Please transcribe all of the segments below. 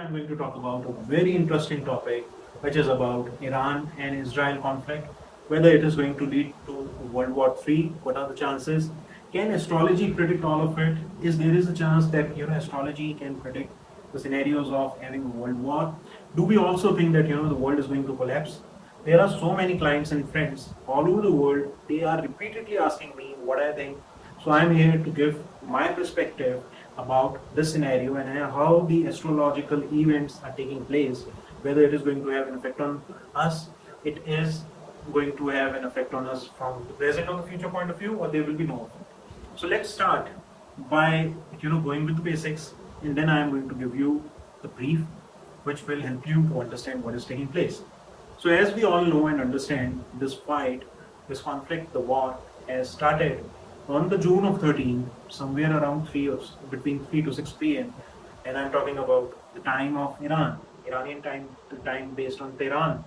I'm going to talk about a very interesting topic, which is about Iran and Israel conflict, whether it is going to lead to World War III, what are the chances? Can astrology predict all of it? Is a chance that astrology can predict the scenarios of having a world war? Do we also think that the world is going to collapse? There are so many clients and friends all over the world. They are repeatedly asking me what I think. So I'm here to give my perspective about this scenario and how the astrological events are taking place, whether it is going to have an effect on us, it is going to have an effect on us from the present or the future point of view, or there will be no effect. So let's start by going with the basics, and then I am going to give you the brief which will help you to understand what is taking place. So as we all know and understand, this fight, this conflict, the war has started on the June of 13, somewhere around 3 or between 3 to 6 p.m. And I'm talking about the time of Iran, Iranian time, the time based on Tehran,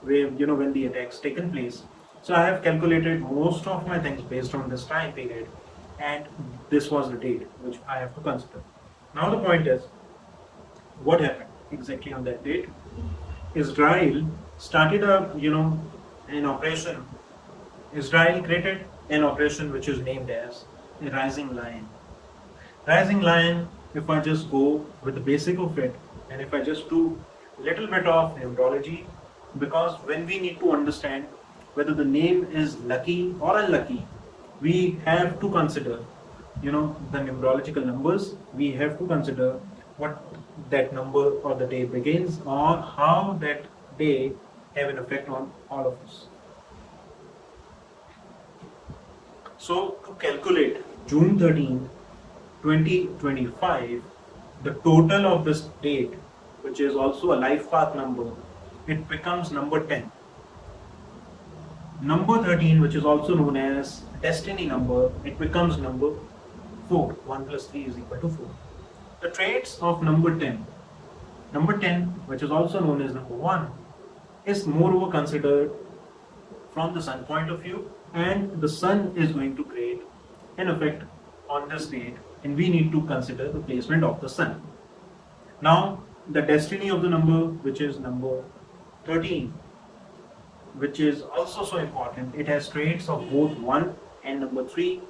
where when the attacks taken place. So I have calculated most of my things based on this time period, and this was the date which I have to consider. Now the point is, what happened exactly on that date? Israel started an operation. Israel created an operation which is named as a Rising Lion. Rising Lion, if I just go with the basic of it, and if I just do little bit of numerology, because when we need to understand whether the name is lucky or unlucky, we have to consider, the numerological numbers. We have to consider what that number or the day begins, or how that day have an effect on all of us. So to calculate June 13, 2025, the total of this date, which is also a life path number, it becomes number 10. Number 13, which is also known as destiny number, it becomes number 4. 1 plus 3 is equal to 4. The traits of number 10. Number 10, which is also known as number 1, is moreover considered from the sun point of view, and the sun is going to create an effect on this date, and we need to consider the placement of the sun. Now, the destiny of the number, which is number 13, which is also so important, it has traits of both 1 and number 3.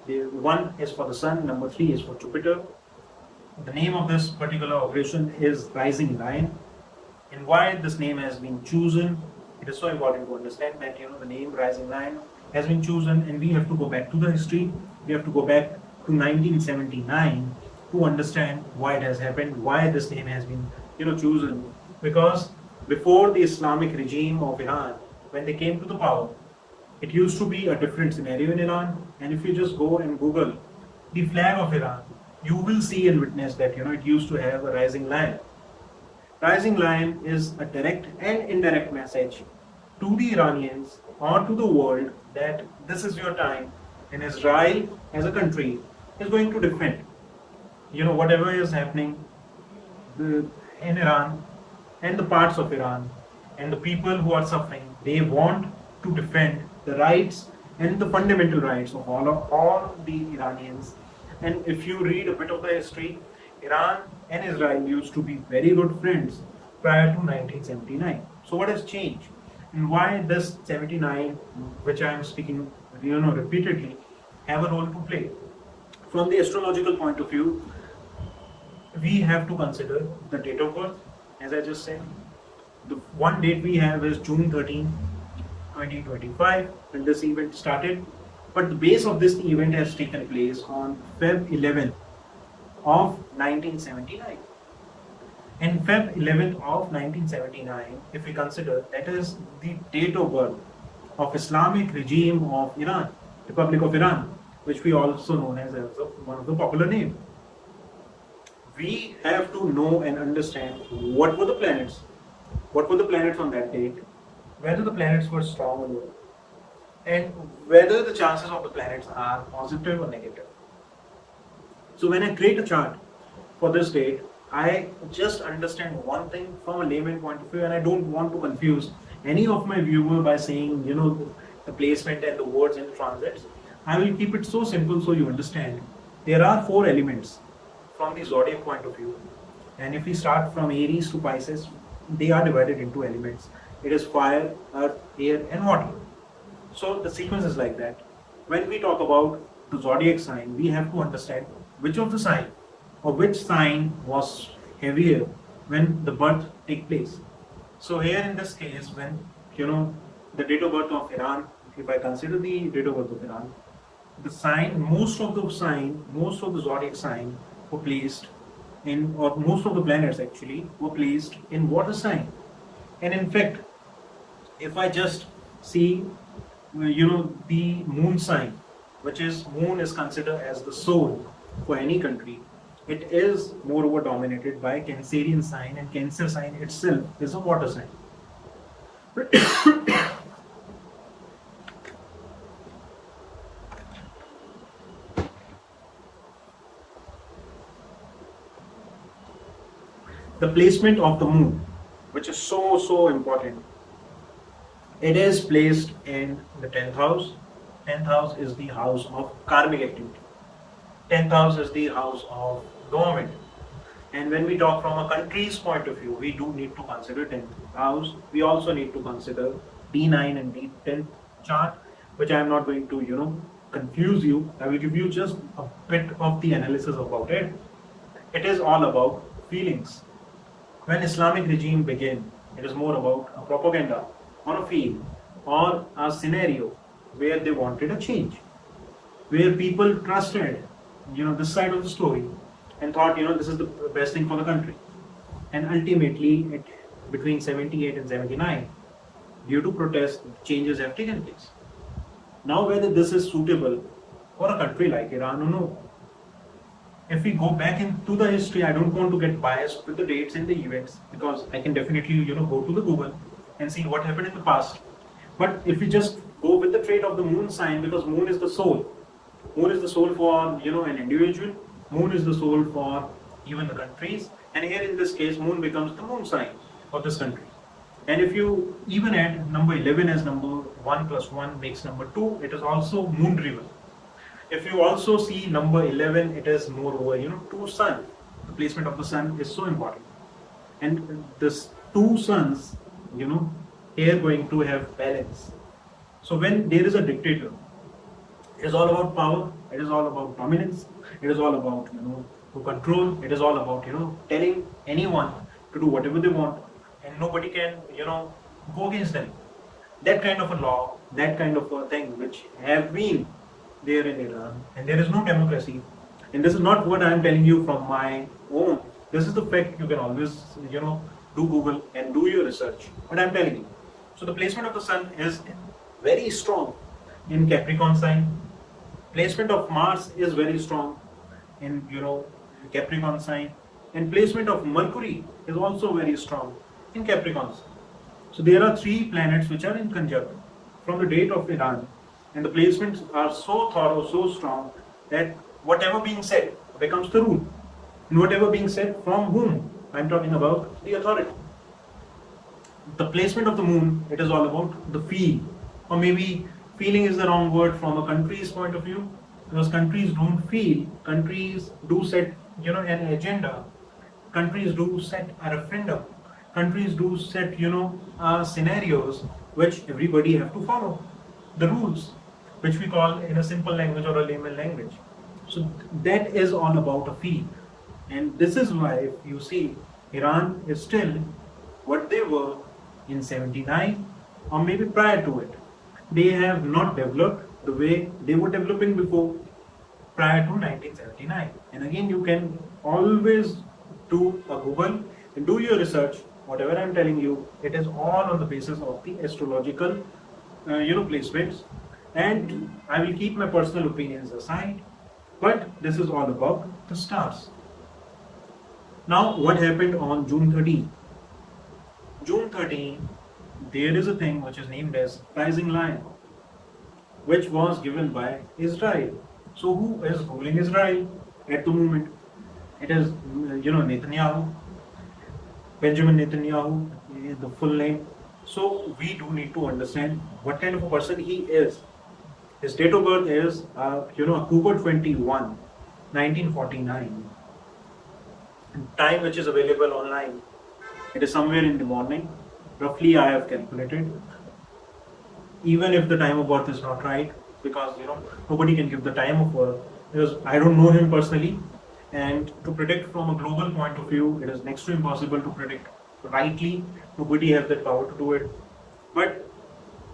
The 1 is for the sun, number 3 is for Jupiter. The name of this particular operation is Rising Lion. And why this name has been chosen, it is so important to understand that the name Rising Lion has been chosen, and we have to go back to the history. We have to go back to 1979 to understand why it has happened, why this name has been chosen. Because before the Islamic regime of Iran, when they came to the power, it used to be a different scenario in Iran. And if you just go and Google the flag of Iran, you will see and witness that it used to have a rising lion. Rising Lion is a direct and indirect message to the Iranians or to the world that this is your time, and Israel as a country is going to defend whatever is happening in Iran and the parts of Iran, and the people who are suffering. They want to defend the rights and the fundamental rights of all the Iranians. And if you read a bit of the history, Iran and Israel used to be very good friends prior to 1979. So what has changed? And why this 79, which I am speaking repeatedly, have a role to play? From the astrological point of view, we have to consider the date of birth. As I just said, the one date we have is June 13, 2025, when this event started. But the base of this event has taken place on Feb 11th of 1979. And Feb 11th of 1979, if we consider, that is the date of birth of Islamic regime of Iran, Republic of Iran, which we also know as one of the popular names. We have to know and understand what were the planets on that date, whether the planets were strong or low, and whether the chances of the planets are positive or negative. So when I create a chart for this date, I just understand one thing from a layman point of view, and I don't want to confuse any of my viewer by saying, the placement and the words and the transits. I will keep it so simple so you understand. There are 4 elements from the zodiac point of view. And if we start from Aries to Pisces, they are divided into elements. It is fire, earth, air, and water. So the sequence is like that. When we talk about the zodiac sign, we have to understand which of the sign or which sign was heavier when the birth take place. So here in this case, when the date of birth of Iran, if I consider the date of birth of Iran, the sign, most of the zodiac sign were placed in, or most of the planets actually were placed in water sign. And in fact, if I just see, the moon sign, which is moon is considered as the soul for any country. It is moreover dominated by Cancerian sign, and Cancer sign itself is a water sign. The placement of the moon, which is so important. It is placed in the 10th house. 10th house is the house of karmic activity. 10th house is the house of government. And when we talk from a country's point of view, we do need to consider 10th house. We also need to consider D9 and D10 chart, which I am not going to, confuse you. I will give you just a bit of the analysis about it. It is all about feelings. When Islamic regime began, it is more about a propaganda on a field or a scenario where they wanted a change, where people trusted, this side of the story and thought, this is the best thing for the country. And ultimately, between 78 and 79, due to protests, changes have taken place. Now, whether this is suitable for a country like Iran or no, if we go back into the history, I don't want to get biased with the dates and the events, because I can definitely, go to the Google and see what happened in the past. But if we just go with the trait of the moon sign, because moon is the soul. Moon is the soul for, an individual. Moon is the soul for even the countries. And here in this case, moon becomes the moon sign of this country. And if you even add number 11 as number 1 plus 1 makes number 2, it is also moon driven. If you also see number 11, it is moreover, two sun. The placement of the sun is so important. And this two suns, here going to have balance. So when there is a dictator, it is all about power, it is all about dominance, it is all about, to control, it is all about, telling anyone to do whatever they want, and nobody can, go against them. That kind of a law, that kind of a thing which have been there in Iran, and there is no democracy. And this is not what I am telling you from my own. This is the fact. You can always, do Google and do your research. What I am telling you. So the placement of the sun is very strong in Capricorn sign. Placement of Mars is very strong in, Capricorn sign. And placement of Mercury is also very strong in Capricorn sign. So there are 3 planets which are in conjunct from the date of Iran. And the placements are so thorough, so strong, that whatever being said becomes the rule. And whatever being said from whom? I'm talking about the authority. The placement of the moon, it is all about the feel. Or maybe feeling is the wrong word from a country's point of view, because countries don't feel. Countries do set, an agenda. Countries do set a referendum. Countries do set, scenarios which everybody have to follow. The rules, which we call in a simple language or a layman language. So that is all about a feel. And this is why, if you see, Iran is still what they were in 79 or maybe prior to it. They have not developed the way they were developing before, prior to 1979. And again, you can always do a Google and do your research. Whatever I'm telling you, it is all on the basis of the astrological placements, and I will keep my personal opinions aside, but this is all about the stars. Now, what happened on June 13? June 13, there is a thing which is named as Rising Lion, which was given by Israel. So who is ruling Israel at the moment? It is, Netanyahu, Benjamin Netanyahu, the full name. So we do need to understand what kind of a person he is. His date of birth is, October 21, 1949. time which is available online, it is somewhere in the morning. Roughly, I have calculated. Even if the time of birth is not right, because nobody can give the time of birth, because I don't know him personally, and to predict from a global point of view, it is next to impossible to predict rightly. Nobody has that power to do it. But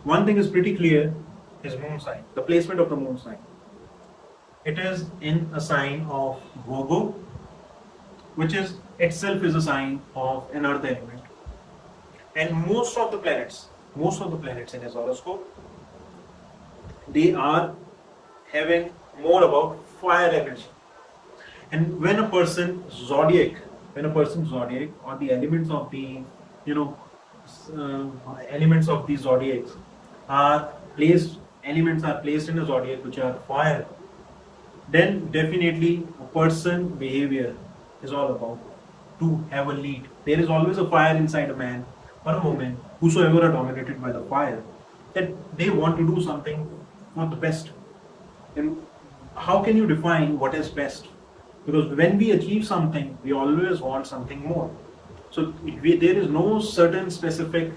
one thing is pretty clear: his moon sign, the placement of the moon sign. It is in a sign of Virgo, which is itself is a sign of an earth element. And most of the planets in his horoscope, they are having more about fire energy. And when a person's zodiac or the elements of the elements of the zodiacs are elements are placed in a zodiac which are fire, then definitely a person behavior is all about to have a lead. There is always a fire inside a man or a woman, whosoever are dominated by the fire, that they want to do something for the best. And how can you define what is best? Because when we achieve something, we always want something more. So there is no certain specific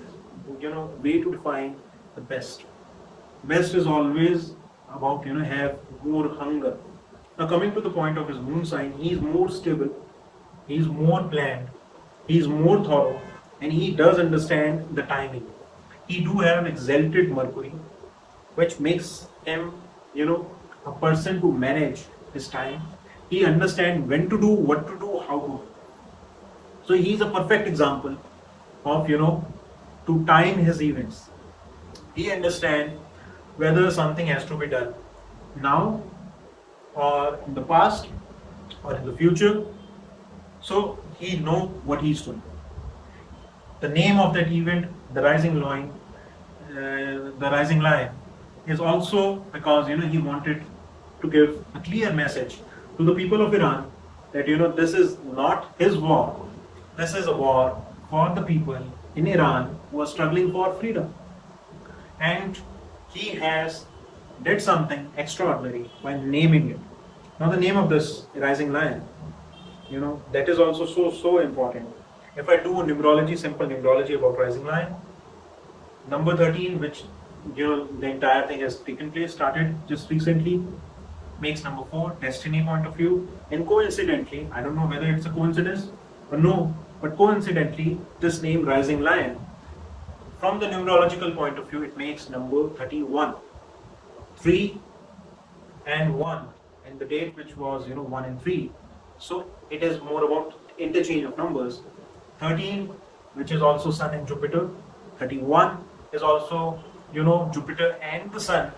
way to define the best. Best is always about have more hunger. Now coming to the point of his moon sign, he is more stable, he is more planned, he is more thorough, and he does understand the timing. He do have exalted Mercury, which makes him a person to manage his time. He understands when to do, what to do, how to do. So he is a perfect example of to time his events. He understands whether something has to be done now or in the past or in the future. So he know what he's doing. The name of that event, the rising lion, is also because he wanted to give a clear message to the people of Iran that this is not his war. This is a war for the people in Iran who are struggling for freedom. And he has did something extraordinary by naming it. Now the name of this rising lion, that is also so important. If I do a simple numerology about rising lion, number 13, which the entire thing has taken place, started just recently, makes number 4 destiny point of view. And coincidentally, I don't know whether it's a coincidence or no, but coincidentally, this name rising lion, from the numerological point of view, it makes number 31. 3 and 1, and the date which was 1 and 3. So it is more about interchange of numbers. 13, which is also Sun and Jupiter. 31 is also Jupiter and the Sun.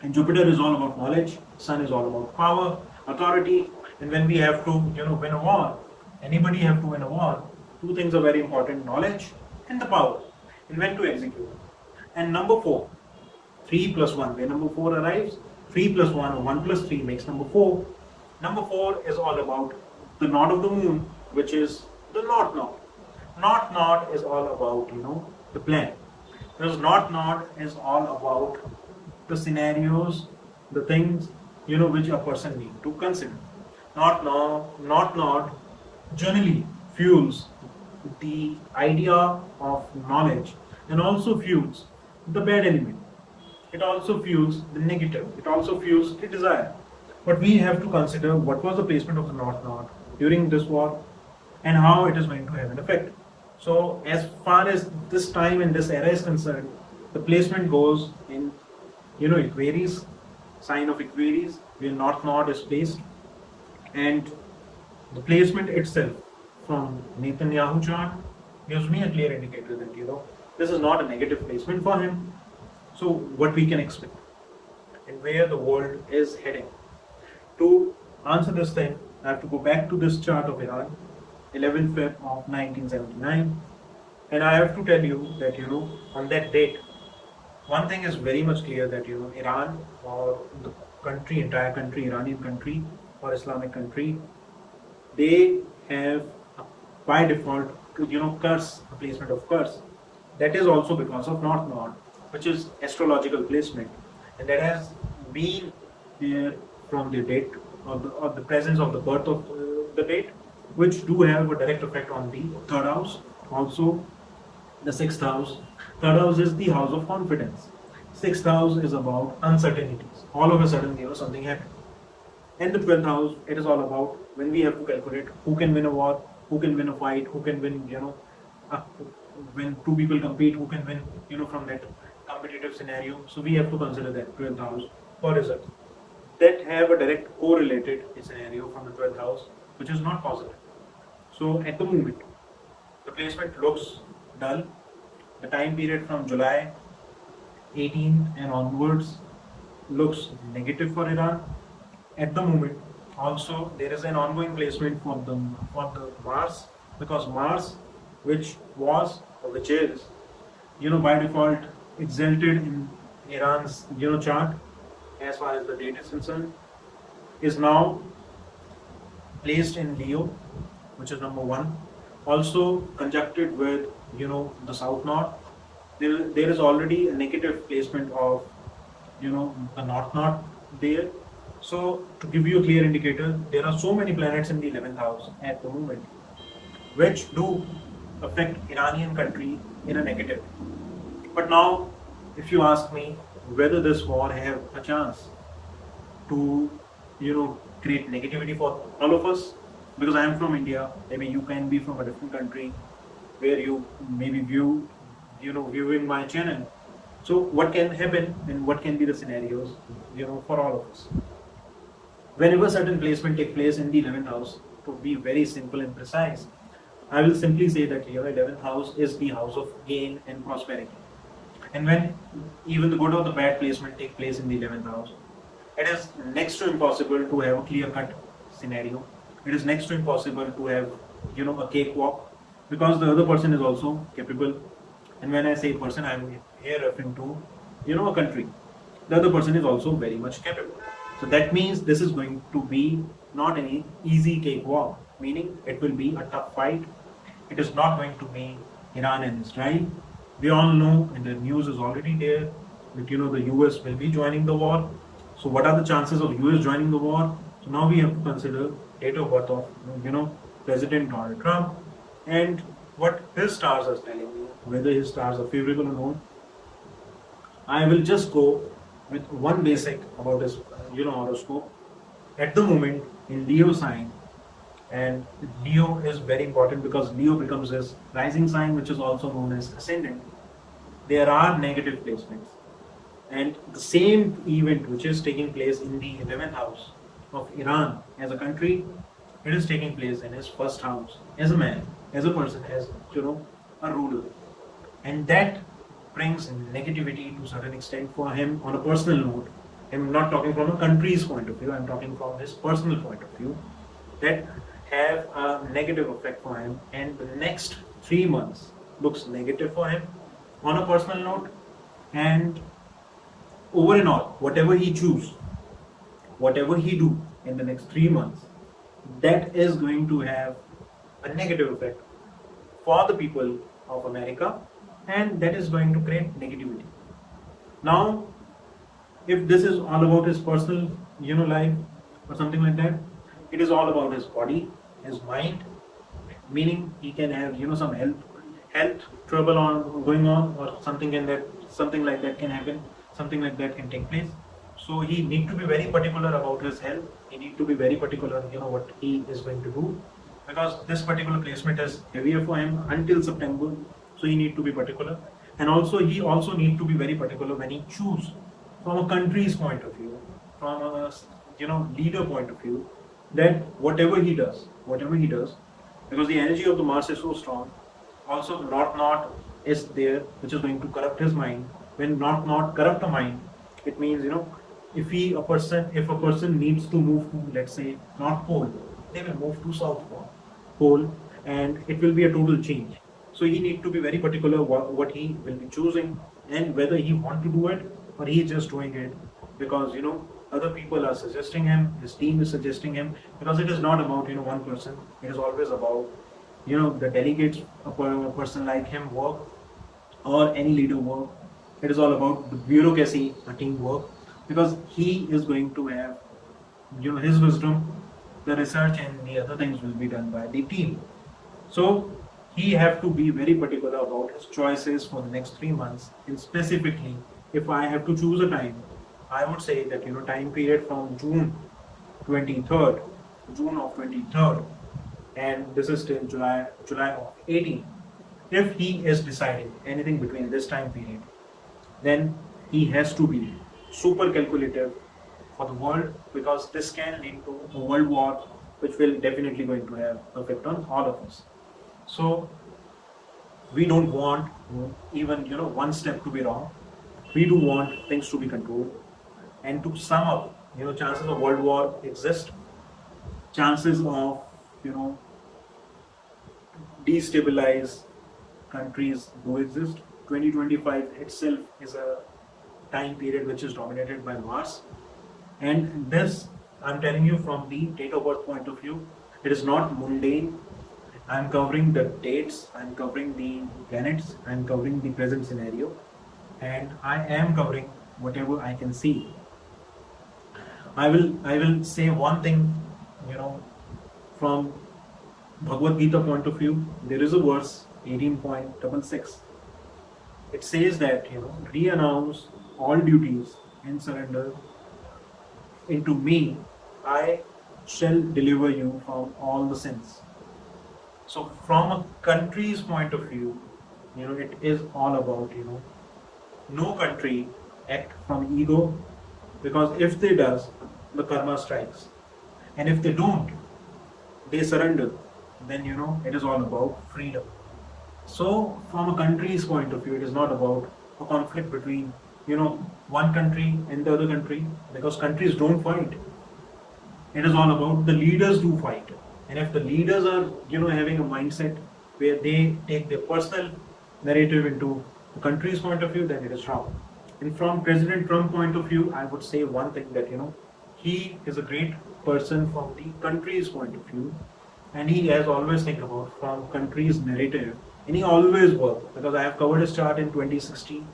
And Jupiter is all about knowledge. Sun is all about power, authority. And when we have to win a war, anybody have to win a war, two things are very important: knowledge and the power, and when to execute. And number 4, 3 plus 1. When number 4 arrives, 3 plus 1 or 1 plus 3 makes number 4. Number 4 is all about the knot of the moon, which is the knot. Knot is all about the plan. Because knot is all about the scenarios, the things which a person need to consider. Knot generally fuels the idea of knowledge and also fuels the bad element. It also fuels the negative. It also fuels the desire. But we have to consider what was the placement of the knot during this war and how it is going to have an effect. So as far as this time and this era is concerned, the placement goes in Aquarius, sign of Aquarius, where knot is placed, and the placement itself from Netanyahu chart gives me a clear indicator that this is not a negative placement for him. So what we can expect and where the world is heading. To answer this thing, I have to go back to this chart of Iran, 11th Feb of 1979, and I have to tell you that on that date, one thing is very much clear, that Iran or the country, entire country, Iranian country or Islamic country, they have by default curse, a placement of curse. That is also because of knot, which is astrological placement, and that has been there from the date or the presence of the birth of the date which do have a direct effect on the third house. Also, the sixth house. Third house is the house of confidence. Sixth house is about uncertainties. All of a sudden, something happened. And the 12th house, it is all about when we have to calculate who can win a war, who can win a fight, who can win, uh, when two people compete, who can win, from that competitive scenario. So we have to consider that 12th house for results that have a direct correlated scenario from the 12th house, which is not positive. So at the moment, the placement looks dull. The time period from July 18 and onwards looks negative for Iran. At the moment, also there is an ongoing placement for the Mars, because Mars, which was or which is, by default exalted in Iran's chart as far as the date is concerned, is now placed in Leo, which is number one. Also conjuncted with the South Node. There is already a negative placement of the North Node there. So to give you a clear indicator, there are so many planets in the 11th house at the moment, which do affect Iranian country in a negative. But now, if you ask me whether this war have a chance to create negativity for all of us, because I am from India, maybe you can be from a different country where you maybe viewing my channel. So what can happen and what can be the scenarios for all of us? Whenever certain placement take place in the 11th house, to be very simple and precise, I will simply say that 11th house is the house of gain and prosperity. And when even the good or the bad placement take place in the 11th house, it is next to impossible to have a clear-cut scenario. It is next to impossible to have a cakewalk, because the other person is also capable. And when I say person, I am here referring to a country. The other person is also very much capable. So that means this is going to be not any easy cakewalk, meaning it will be a tough fight. It is not going to be Iran and Israel. We all know, and the news is already there, that the US will be joining the war. So what are the chances of US joining the war? So now we have to consider date of birth of President Donald Trump and what his stars are telling me, whether his stars are favorable or not. I will just go with one basic about his horoscope. At the moment in Leo sign, and Leo is very important because Leo becomes his rising sign, which is also known as ascendant. There are negative placements, and the same event which is taking place in the 11th house of Iran as a country, it is taking place in his first house as a man, as a person, as a ruler, and that brings negativity to a certain extent for him on a personal note. I'm not talking from a country's point of view, I'm talking from his personal point of view, that have a negative effect for him, and the next 3 months looks negative for him on a personal note. And over and all, whatever he choose, whatever he do in the next 3 months, that is going to have a negative effect for the people of America, and that is going to create negativity. Now, if this is all about his personal life or something like that, it is all about his body, his mind, meaning he can have some health trouble going on, or something like that can happen, something like that can take place. So he need to be very particular about his health. He need to be very particular what he is going to do, because this particular placement is heavier for him until September. So he need to be particular, and also he also need to be very particular when he choose from a country's point of view, from a leader point of view, that whatever he does, because the energy of the Mars is so strong. Also, North Node is there, which is going to corrupt his mind. When North Node corrupt a mind, it means if a person needs to move to, let's say, North Pole, they will move to South Pole, and it will be a total change. So he need to be very particular what he will be choosing, and whether he want to do it or he is just doing it because other people are suggesting him, his team is suggesting him, because it is not about one person. It is always about the delegates, a person like him work, or any leader work. It is all about the bureaucracy, a team work, because he is going to have his wisdom, the research and the other things will be done by the team. So he have to be very particular about his choices for the next 3 months. And specifically, if I have to choose a time, I would say that time period from June 23rd, June of 23rd, and this is till July of 18. If he is deciding anything between this time period, then he has to be super calculative for the world, because this can lead to a world war, which will definitely going to have effect on all of us. So we don't want even one step to be wrong. We do want things to be controlled. And to sum up, chances of world war exist. Chances of destabilize countries do exist. 2025 itself is a time period which is dominated by Mars. And this, I'm telling you from the date of birth point of view, it is not mundane. I'm covering the dates, I'm covering the planets, I'm covering the present scenario, and I am covering whatever I can see. I will say one thing, from Bhagavad Gita point of view. There is a verse 18.66. It says that re-announce all duties and surrender into me. I shall deliver you from all the sins. So from a country's point of view, it is all about no country act from ego, because if they does, the karma strikes, and if they don't, they surrender, then it is all about freedom. So from a country's point of view, it is not about a conflict between one country and the other country, because countries don't fight. It is all about the leaders do fight. And if the leaders are having a mindset where they take their personal narrative into the country's point of view, then it is wrong. And from President Trump point of view, I would say one thing, that he is a great person from the country's point of view, and he has always think about from country's narrative, and he always work, because I have covered his chart in 2016,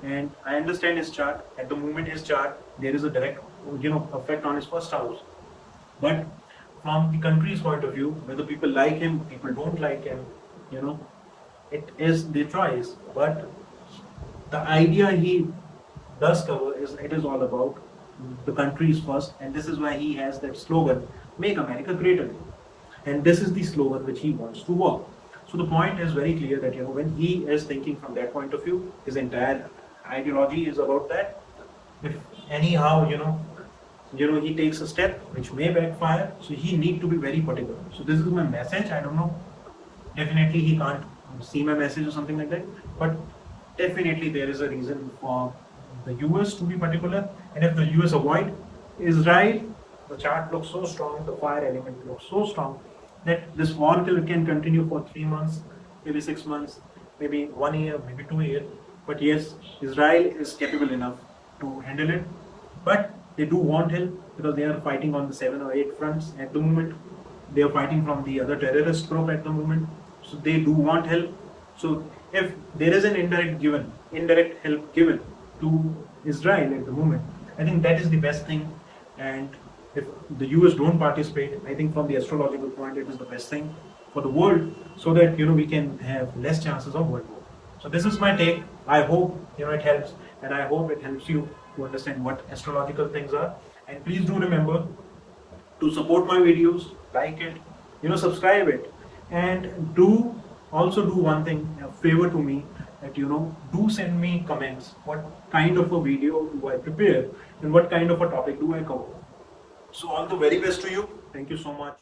and I understand his chart. At the moment, his chart, there is a direct effect on his first house. But from the country's point of view, whether people like him, people don't like him, it is their choice. But the idea he does cover is, it is all about the countries first, and this is why he has that slogan, "Make America Great Again." And this is the slogan which he wants to work. So the point is very clear that when he is thinking from that point of view, his entire ideology is about that. If anyhow he takes a step which may backfire, so he need to be very particular. So this is my message. I don't know, definitely he can't see my message or something like that, but definitely there is a reason for the US to be particular. And if the US avoid Israel, the chart looks so strong, the fire element looks so strong, that this war can continue for 3 months, maybe 6 months, maybe 1 year, maybe 2 years. But yes, Israel is capable enough to handle it. But they do want help, because they are fighting on the 7 or 8 fronts at the moment. They are fighting from the other terrorist group at the moment. So they do want help. So if there is an indirect help given to Israel at the moment, I think that is the best thing. And if the US don't participate, I think from the astrological point, it is the best thing for the world, so that we can have less chances of world war. So this is my take. I hope it helps, and I hope it helps you to understand what astrological things are. And please do remember to support my videos, like it, subscribe it, and do also do one thing, a favor to me, that do send me comments. What kind of a video do I prepare, and what kind of a topic do I cover? So all the very best to you. Thank you so much.